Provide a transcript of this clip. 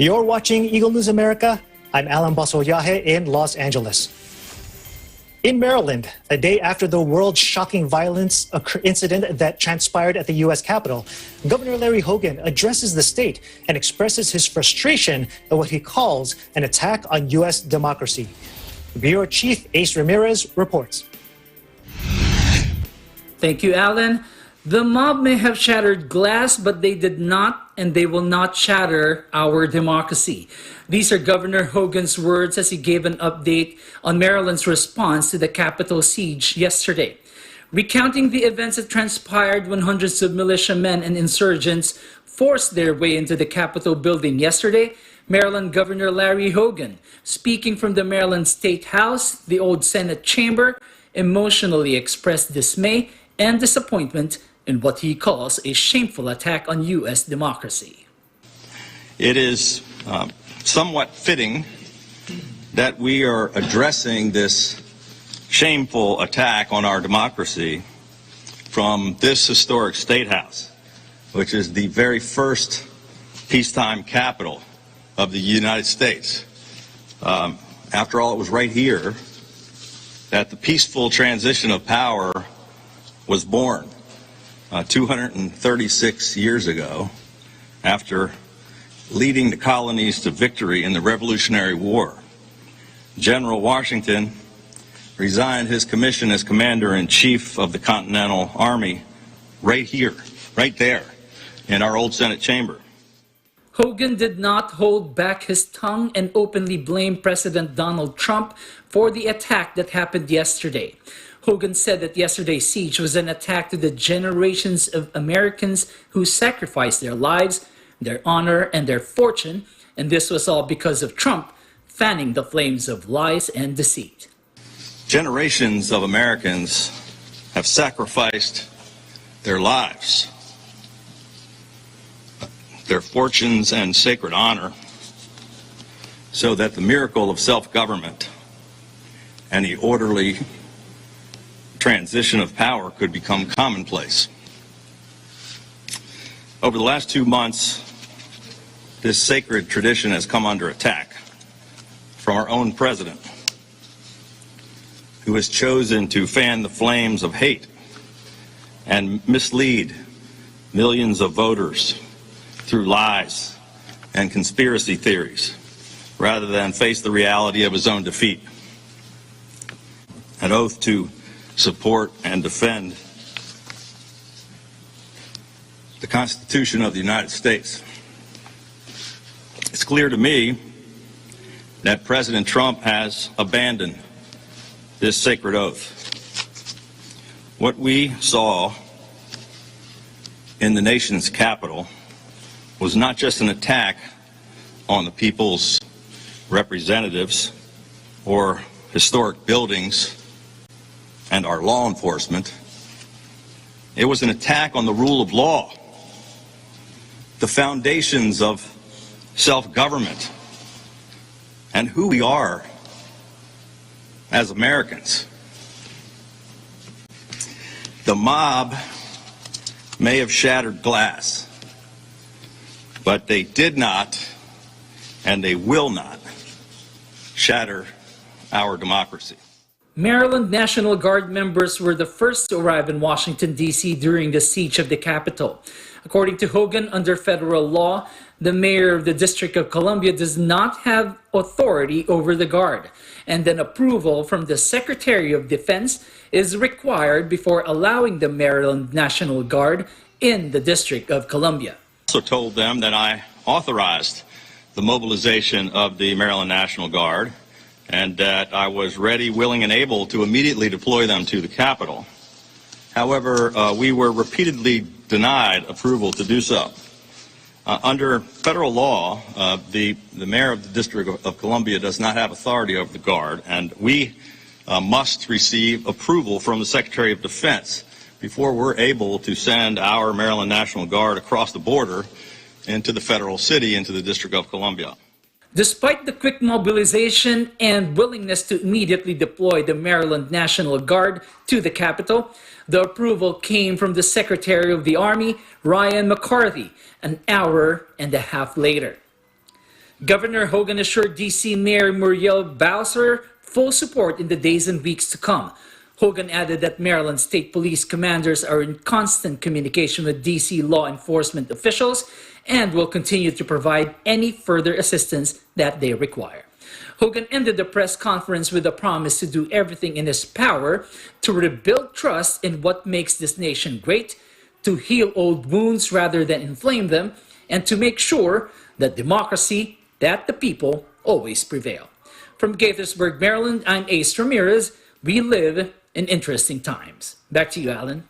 You're watching Eagle News America. I'm Alan Basoyahe in Los Angeles. In Maryland, a day after the world-shocking violence incident that transpired at the U.S. Capitol, Governor Larry Hogan addresses the state and expresses his frustration at what he calls an attack on U.S. democracy. Bureau Chief Ace Ramirez reports. Thank you, Alan. The mob may have shattered glass, but they did not, and they will not shatter our democracy. These are Governor Hogan's words as he gave an update on Maryland's response to the Capitol siege yesterday. Recounting the events that transpired when hundreds of militiamen and insurgents forced their way into the Capitol building yesterday, Maryland Governor Larry Hogan, speaking from the Maryland State House, the old Senate chamber, emotionally expressed dismay and disappointment in what he calls a shameful attack on U.S. democracy. It is somewhat fitting that we are addressing this shameful attack on our democracy from this historic State House, which is the very first peacetime capital of the United States. After all, it was right here that the peaceful transition of power was born 236 years ago, after leading the colonies to victory in the Revolutionary War. General Washington resigned his commission as Commander-in-Chief of the Continental Army right here, right there, in our old Senate chamber. Hogan did not hold back his tongue and openly blamed President Donald Trump for the attack that happened yesterday. Hogan said that yesterday's siege was an attack to the generations of Americans who sacrificed their lives, their honor, and their fortune, and this was all because of Trump fanning the flames of lies and deceit. Generations of Americans have sacrificed their lives, their fortunes, and sacred honor so that the miracle of self-government and the orderly transition of power could become commonplace. Over the last 2 months, this sacred tradition has come under attack from our own president, who has chosen to fan the flames of hate and mislead millions of voters through lies and conspiracy theories, rather than face the reality of his own defeat. An oath to support and defend the Constitution of the United States. It's clear to me that President Trump has abandoned this sacred oath. What we saw in the nation's capital was not just an attack on the people's representatives or historic buildings and our law enforcement. It was an attack on the rule of law, the foundations of self-government, and who we are as Americans. The mob may have shattered glass, but they did not, and they will not, shatter our democracy. Maryland National Guard members were the first to arrive in Washington, D.C. during the siege of the Capitol. According to Hogan, under federal law, the mayor of the District of Columbia does not have authority over the Guard, and an approval from the Secretary of Defense is required before allowing the Maryland National Guard in the District of Columbia. I also told them that I authorized the mobilization of the Maryland National Guard, and that I was ready, willing, and able to immediately deploy them to the Capitol. However, we were repeatedly denied approval to do so. Under federal law, the mayor of the District of Columbia does not have authority over the Guard, and we must receive approval from the Secretary of Defense before we're able to send our Maryland National Guard across the border into the federal city, into the District of Columbia. Despite the quick mobilization and willingness to immediately deploy the Maryland National Guard to the Capitol, the approval came from the Secretary of the Army, Ryan McCarthy, an hour and a half later. Governor Hogan assured D.C. Mayor Muriel Bowser full support in the days and weeks to come. Hogan added that Maryland State Police commanders are in constant communication with D.C. law enforcement officials and will continue to provide any further assistance that they require. Hogan ended the press conference with a promise to do everything in his power to rebuild trust in what makes this nation great, to heal old wounds rather than inflame them, and to make sure that democracy, that the people, always prevail. From Gaithersburg, Maryland, I'm Ace Ramirez. We live in interesting times. Back to you, Alan.